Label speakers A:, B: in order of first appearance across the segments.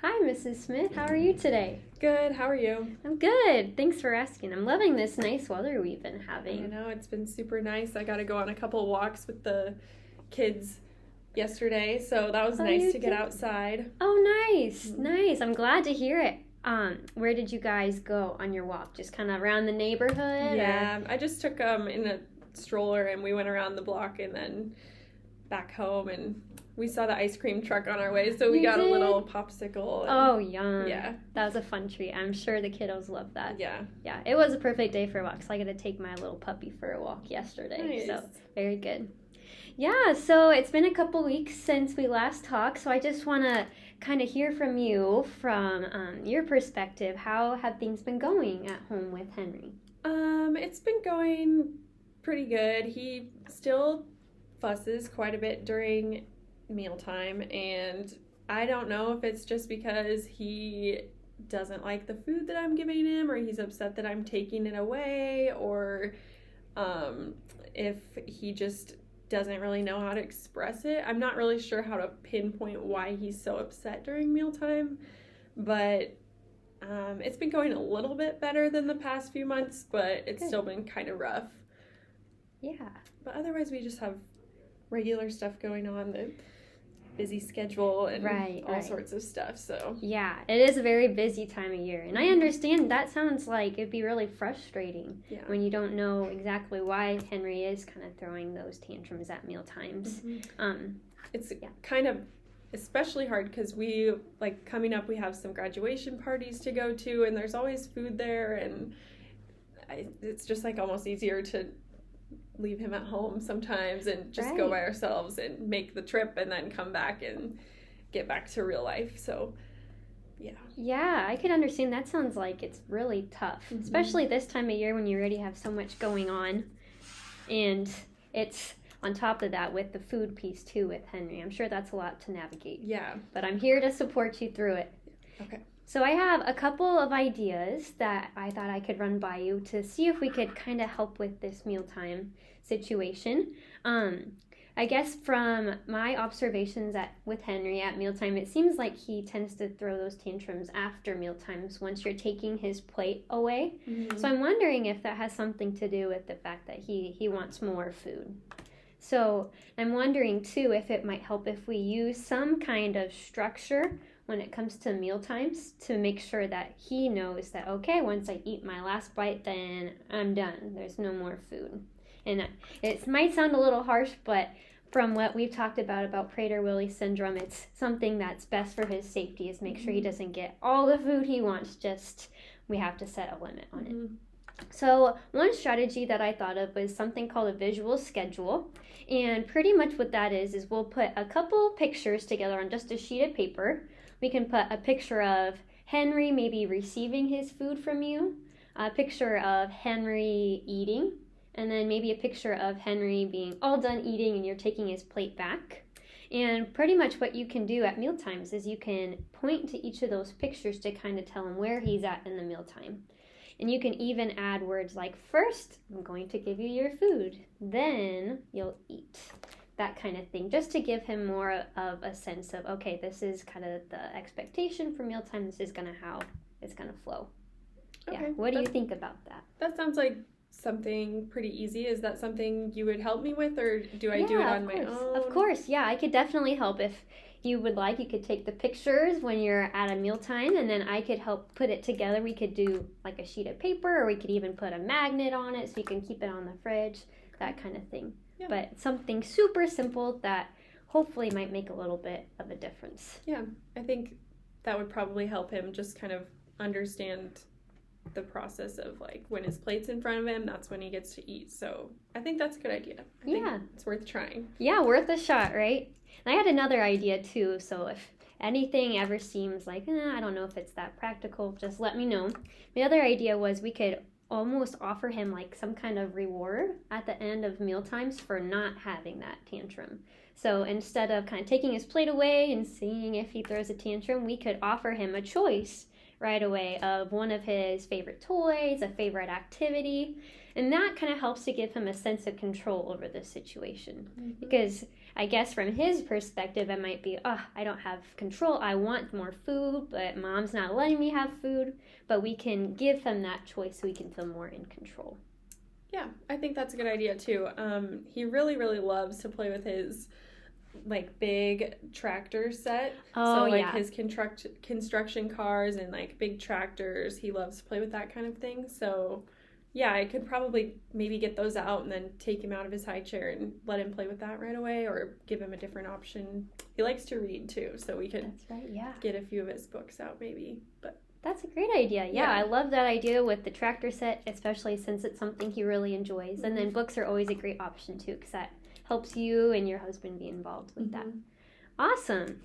A: Hi, Mrs. Smith. How are you today?
B: Good. How are you?
A: I'm good. Thanks for asking. I'm loving this nice weather we've been
B: I
A: having.
B: know it's been super nice. I got to go on a couple walks with the kids yesterday, so that was
A: Oh,
B: nice
A: you
B: to get
A: did?
B: outside.
A: Oh, nice.
B: Mhm.
A: Nice. I'm glad to hear it. Where did you guys go on your walk? Just kind of around the neighborhood?
B: Yeah, I just took in a stroller and we went around the block and then back home, and we saw the ice cream truck on our way, so we
A: You
B: got a
A: did?
B: little popsicle. And,
A: Oh, yum.
B: yeah,
A: That was a fun treat. I'm sure the kiddos love that.
B: yeah.
A: Yeah, it was a perfect day for walks. I got to take my little puppy for a walk yesterday.
B: Nice.
A: So, very good. Yeah, so it's been a couple weeks since we last talked, so I just want to kind of hear from you from your perspective. How have things been going at home with Henry?
B: It's been going pretty good. He still fusses quite a bit during mealtime, and I don't know if it's just because he doesn't like the food that I'm giving him, or he's upset that I'm taking it away, or if he just doesn't really know how to express it. I'm not really sure how to pinpoint why he's so upset during mealtime, but it's been going a little bit better than the past few months, but it's
A: Good.
B: still been kind of rough.
A: Yeah.
B: But otherwise, we just have regular stuff going on, the busy schedule and all sorts of stuff. So
A: Yeah, it is a very busy time of year. And I understand that sounds like it'd be really frustrating
B: yeah,
A: when you don't know exactly why Henry is kind of throwing those tantrums at meal times.
B: it's
A: Yeah.
B: kind of especially hard because we like coming up. We have some graduation parties to go to, and there's always food there, and it's just like almost easier to leave him at home sometimes and just go by ourselves and make the trip and then come back and get back to real life. So
A: Yeah, I could understand. That sounds like it's really tough, especially this time of year when you already have so much going on. And it's on top of that with the food piece too with Henry. I'm sure that's a lot to navigate.
B: yeah.
A: But I'm here to support you through it.
B: Okay.
A: So I have a couple of ideas that I thought I could run by you to see if we could kind of help with this mealtime situation. I guess from my observations with Henry at mealtime, it seems like he tends to throw those tantrums after mealtimes once you're taking his plate away. So I'm wondering if that has something to do with the fact that he wants more food. So I'm wondering too if it might help if we use some kind of structure when it comes to meal times to make sure that he knows that, okay, once I eat my last bite, then I'm done. There's no more food. And it might sound a little harsh, but from what we've talked about Prader-Willi syndrome, it's something that's best for his safety is make sure he doesn't get all the food he wants, just we have to set a limit on it. So one strategy that I thought of was something called a visual schedule. And pretty much what that is we'll put a couple pictures together on just a sheet of paper. We can put a picture of Henry maybe receiving his food from you, a picture of Henry eating, and then maybe a picture of Henry being all done eating and you're taking his plate back. And pretty much what you can do at mealtimes is you can point to each of those pictures to kind of tell him where he's at in the mealtime. And you can even add words like, first, I'm going to give you your food, then you'll eat. That kind of thing, just to give him more of a sense of, okay, this is kind of the expectation for mealtime. This is how it's going to flow.
B: Okay.
A: Yeah. What do you think about that?
B: That sounds like something pretty easy. Is that something you would help me with, or do I do it on my own?
A: Of course, yeah. I could definitely help. If you would like, you could take the pictures when you're at a mealtime, and then I could help put it together. We could do like a sheet of paper, or we could even put a magnet on it so you can keep it on the fridge, that kind of thing. Yeah. But something super simple that hopefully might make a little bit of a difference.
B: Yeah, I think that would probably help him just kind of understand the process of like when his plate's in front of him, that's when he gets to eat. So I think that's a good idea. I think it's worth trying. Yeah,
A: worth a shot, right? And I had another idea too, so if anything ever seems like, I don't know if it's that practical, just let me know. The other idea was we could almost offer him like some kind of reward at the end of meal times for not having that tantrum. So instead of kind of taking his plate away and seeing if he throws a tantrum, we could offer him a choice right away of one of his favorite toys, a favorite activity, and that kind of helps to give him a sense of control over the situation. Because I guess from his perspective, it might be, oh, I don't have control. I want more food, but mom's not letting me have food. But we can give him that choice so he can feel more in control.
B: Yeah, I think that's a good idea too. He really, really loves to play with his like big tractor set.
A: Oh,
B: so like
A: yeah.
B: his construction cars and like big tractors. He loves to play with that kind of thing. So yeah, I could probably maybe get those out and then take him out of his high chair and let him play with that right away, or give him a different option. He likes to read too, so we could
A: That's right, yeah.
B: get a few of his books out maybe. But
A: that's a great idea. Yeah,
B: Yeah.
A: I love that idea with the tractor set, especially since it's something he really enjoys. And then books are always a great option too, because that helps you and your husband be involved with that. Awesome.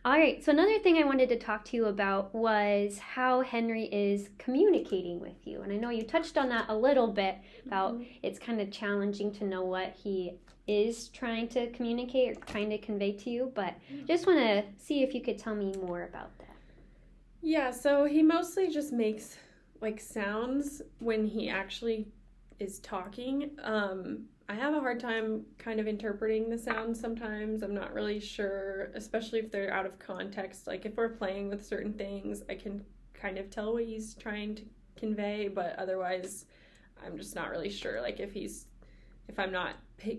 A: All right, so another thing I wanted to talk to you about was how Henry is communicating with you. And I know you touched on that a little bit about it's kind of challenging to know what he is trying to communicate or trying to convey to you, but just want to see if you could tell me more about that.
B: Yeah, so he mostly just makes like sounds when he actually is talking. I have a hard time kind of interpreting the sounds sometimes. I'm not really sure, especially if they're out of context. Like if we're playing with certain things, I can kind of tell what he's trying to convey, but otherwise I'm just not really sure. Like if I'm not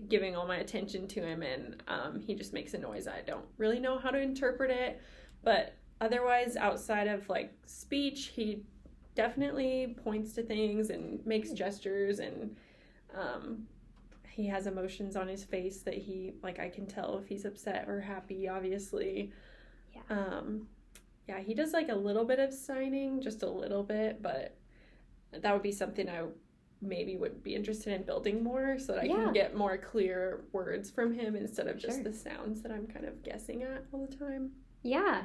B: giving all my attention to him and he just makes a noise, I don't really know how to interpret it. But otherwise, outside of like speech, he definitely points to things and makes gestures, and he has emotions on his face that I can tell if he's upset or happy, obviously. Yeah. He does like a little bit of signing, just a little bit, but that would be something I maybe would be interested in building more so that I can get more clear words from him instead of just the sounds that I'm kind of guessing at all the time.
A: Yeah.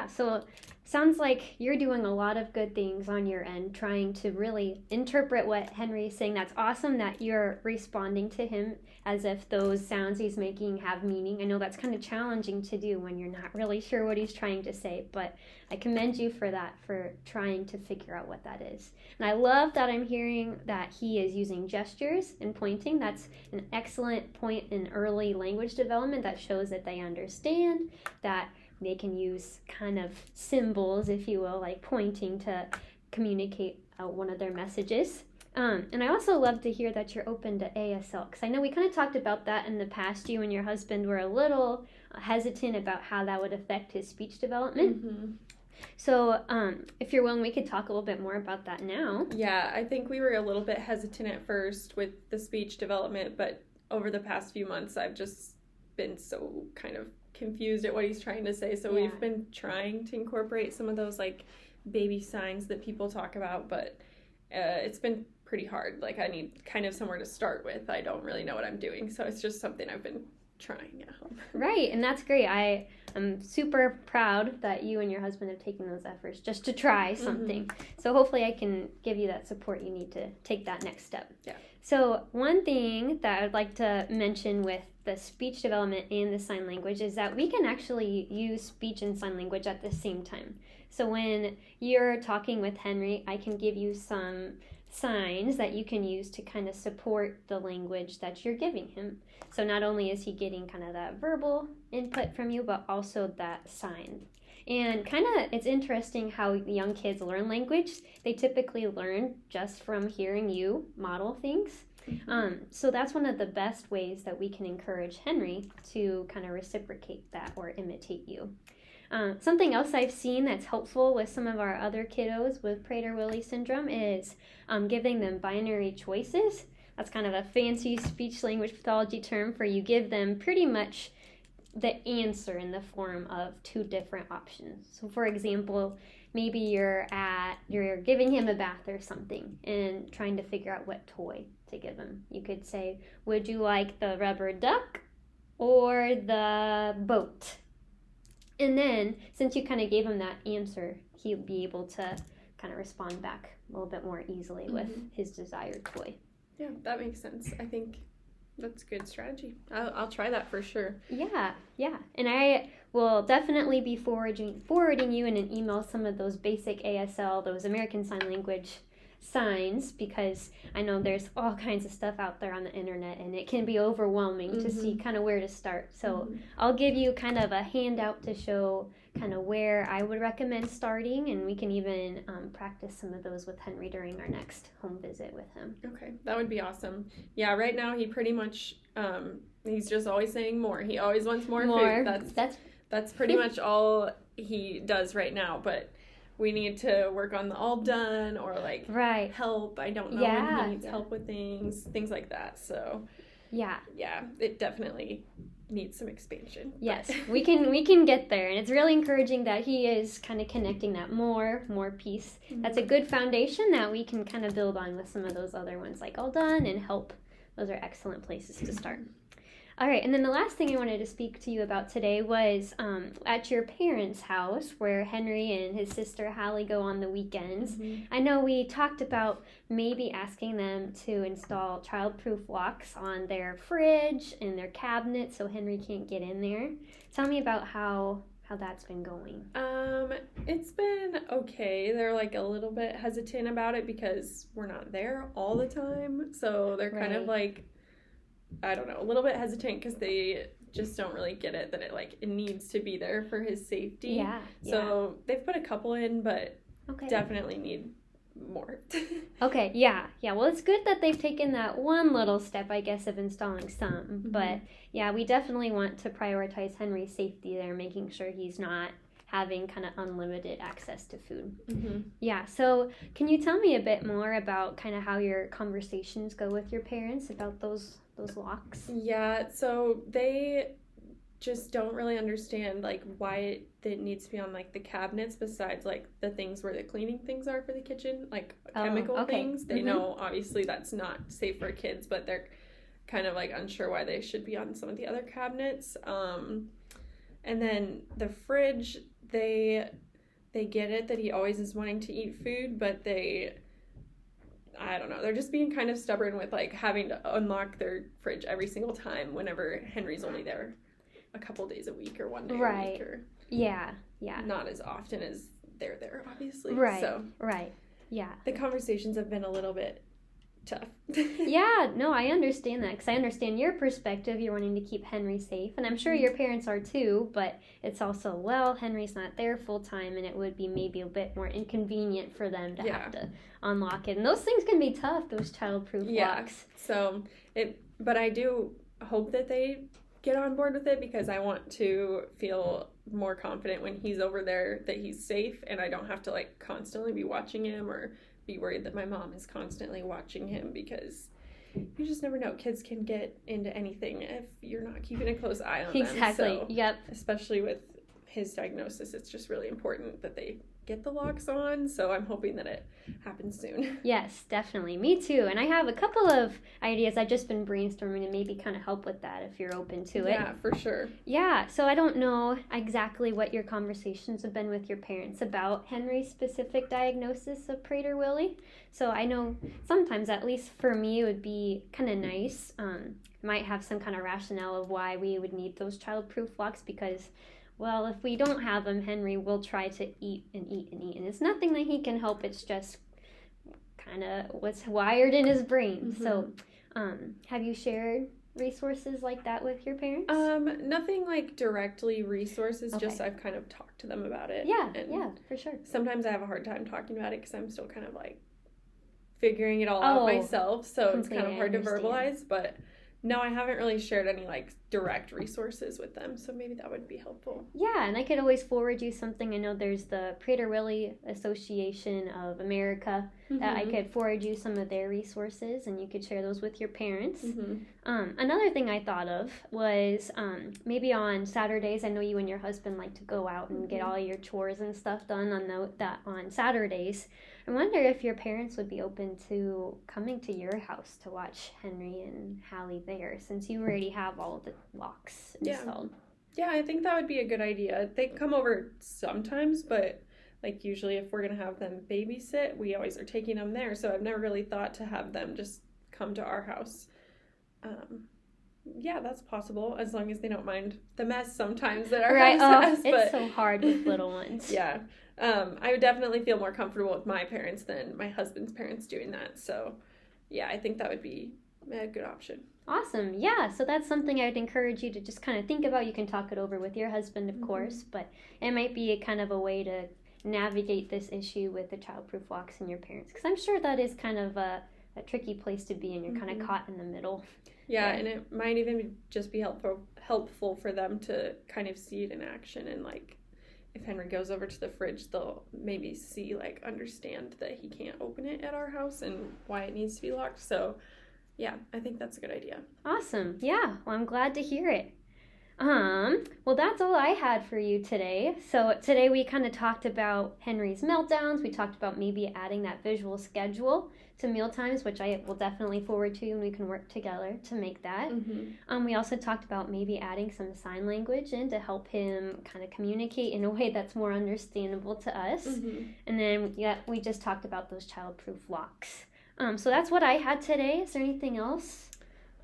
A: So sounds like you're doing a lot of good things on your end, trying to really interpret what Henry is saying. That's awesome that you're responding to him as if those sounds he's making have meaning. I know that's kind of challenging to do when you're not really sure what he's trying to say, but I commend you for that, for trying to figure out what that is. And I love that I'm hearing that he is using gestures and pointing. That's an excellent point in early language development that shows that they understand, that they can use kind of symbols, if you will, like pointing to communicate one of their messages. And I also love to hear that you're open to ASL, because I know we kind of talked about that in the past. You and your husband were a little hesitant about how that would affect his speech development. So if you're willing, we could talk a little bit more about that now.
B: Yeah, I think we were a little bit hesitant at first with the speech development, but over the past few months, I've just been so kind of confused at what he's trying to say. So we've been trying to incorporate some of those like baby signs that people talk about, but it's been pretty hard. Like I need kind of somewhere to start with. I don't really know what I'm doing. So it's just something I've been trying at home.
A: Right, and that's great. I'm super proud that you and your husband have taken those efforts just to try something. So hopefully I can give you that support you need to take that next step.
B: Yeah.
A: So one thing that I'd like to mention with the speech development and the sign language is that we can actually use speech and sign language at the same time. So when you're talking with Henry, I can give you some signs that you can use to kind of support the language that you're giving him. So not only is he getting kind of that verbal input from you, but also that sign. And kind of it's interesting how young kids learn language. They typically learn just from hearing you model things. So that's one of the best ways that we can encourage Henry to kind of reciprocate that or imitate you. Something else I've seen that's helpful with some of our other kiddos with Prader-Willi syndrome is giving them binary choices. That's kind of a fancy speech language pathology term for you give them pretty much the answer in the form of two different options. So for example, maybe you're giving him a bath or something and trying to figure out what toy to give him. You could say, would you like the rubber duck or the boat? And then since you kind of gave him that answer, he'll be able to kind of respond back a little bit more easily with his desired toy.
B: Yeah, that makes sense. I think that's a good strategy. I'll try that for sure.
A: Yeah. And I will definitely be forwarding you in an email some of those basic ASL, those American Sign Language signs, because I know there's all kinds of stuff out there on the internet and it can be overwhelming to see kind of where to start. So I'll give you kind of a handout to show kind of where I would recommend starting, and we can even practice some of those with Henry during our next home visit with him.
B: Okay, that would be awesome. Yeah, right now he pretty much, he's just always saying more. He always wants more food. That's pretty much all he does right now, but we need to work on the all done or like help. I don't know when he needs help with things like that. So yeah, it definitely needs some expansion.
A: Yes, we can get there, and it's really encouraging that he is kind of connecting that more piece. That's a good foundation that we can kind of build on with some of those other ones like all done and help. Those are excellent places to start. All right, and then the last thing I wanted to speak to you about today was at your parents' house, where Henry and his sister Hallie go on the weekends. I know we talked about maybe asking them to install child-proof locks on their fridge and their cabinet so Henry can't get in there. Tell me about how that's been going.
B: It's been okay. They're like a little bit hesitant about it because we're not there all the time, so they're kind of like, I don't know, a little bit hesitant because they just don't really get it that it needs to be there for his safety. So they've put a couple in, but definitely need more.
A: Well, it's good that they've taken that one little step, I guess, of installing some. But yeah, we definitely want to prioritize Henry's safety there, making sure he's not having kind of unlimited access to food. Yeah, so can you tell me a bit more about kind of how your conversations go with your parents about those locks?
B: Yeah, so they just don't really understand why it needs to be on the cabinets besides the things where the cleaning things are for the kitchen, chemical things. They know obviously that's not safe for kids, but they're kind of unsure why they should be on some of the other cabinets. And then the fridge, they get it that he always is wanting to eat food, but I don't know, they're just being kind of stubborn with having to unlock their fridge every single time whenever Henry's only there a couple days a week or one day a week, or not as often as they're there, obviously. The conversations have been a little bit tough.
A: I understand that, because I understand your perspective. You're wanting to keep Henry safe, and I'm sure your parents are too, but it's also, Henry's not there full time, and it would be maybe a bit more inconvenient for them to have to unlock it, and those things can be tough, those child-proof locks.
B: But I do hope that they get on board with it, because I want to feel more confident when he's over there that he's safe, and I don't have to constantly be watching him or be worried that my mom is constantly watching him, because you just never know. Kids can get into anything if you're not keeping a close eye on them.
A: Exactly.
B: So, especially with his diagnosis, it's just really important that they get the locks on, so I'm hoping that it happens soon.
A: Yes, definitely. Me too. And I have a couple of ideas I've just been brainstorming to maybe kind of help with that if you're open to it.
B: Yeah, for sure.
A: Yeah, so I don't know exactly what your conversations have been with your parents about Henry's specific diagnosis of Prader-Willi. So I know sometimes, at least for me, it would be kind of nice. Might have some kind of rationale of why we would need those child-proof locks, because if we don't have them, Henry will try to eat and eat and eat. And it's nothing that he can help. It's just kind of what's wired in his brain. So have you shared resources like that with your parents?
B: Nothing directly resources, just I've kind of talked to them about it.
A: Yeah, for sure.
B: Sometimes I have a hard time talking about it because I'm still kind of figuring it all out myself. So it's kind of hard to verbalize, but no, I haven't really shared any direct resources with them, so maybe that would be helpful.
A: Yeah, and I could always forward you something. I know there's the Prader-Willi Association of America that I could forward you some of their resources, and you could share those with your parents. Another thing I thought of was maybe on Saturdays. I know you and your husband like to go out and get all your chores and stuff done on Saturdays. I wonder if your parents would be open to coming to your house to watch Henry and Hallie there, since you already have all the locks installed.
B: Yeah, I think that would be a good idea. They come over sometimes, but usually if we're going to have them babysit, we always are taking them there. So I've never really thought to have them just come to our house. yeah, that's possible as long as they don't mind the mess sometimes that our
A: Right.
B: house
A: Oh,
B: has.
A: it's
B: But
A: so hard with little ones.
B: yeah, I would definitely feel more comfortable with my parents than my husband's parents doing that. So yeah, I think that would be a good option.
A: Awesome. Yeah. So that's something I'd encourage you to just kind of think about. You can talk it over with your husband, of course, but it might be a kind of a way to navigate this issue with the childproof locks and your parents. Because I'm sure that is kind of a tricky place to be, and you're kind of caught in the middle.
B: Yeah, and it might even just be helpful for them to kind of see it in action, and like if Henry goes over to the fridge, they'll maybe understand that he can't open it at our house and why it needs to be locked. So yeah, I think that's a good idea.
A: Awesome. Yeah. Well, I'm glad to hear it. Well, that's all I had for you today. So today we kind of talked about Henry's meltdowns. We talked about maybe adding that visual schedule to mealtimes, which I will definitely forward to you, and we can work together to make that. We also talked about maybe adding some sign language in to help him kind of communicate in a way that's more understandable to us. And then we just talked about those childproof locks. So that's what I had today. Is there anything else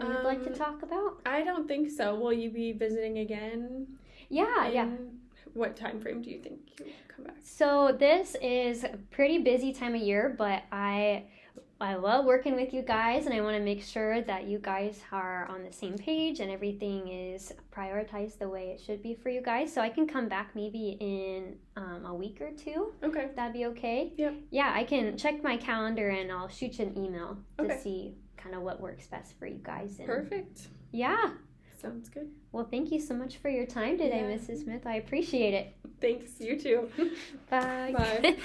A: you'd like to talk about?
B: I don't think so. Will you be visiting again?
A: Yeah.
B: What time frame do you think you'll come back?
A: So this is a pretty busy time of year, but I love working with you guys, and I want to make sure that you guys are on the same page and everything is prioritized the way it should be for you guys. So I can come back maybe in a week or two.
B: Okay.
A: That'd be okay?
B: Yep.
A: Yeah, I can check my calendar and I'll shoot you an email
B: Okay.
A: to see kind of what works best for you guys. And
B: Perfect.
A: yeah.
B: Sounds good.
A: Well, thank you so much for your time today,
B: Yeah.
A: Mrs. Smith. I appreciate it.
B: Thanks. You too.
A: Bye.
B: Bye.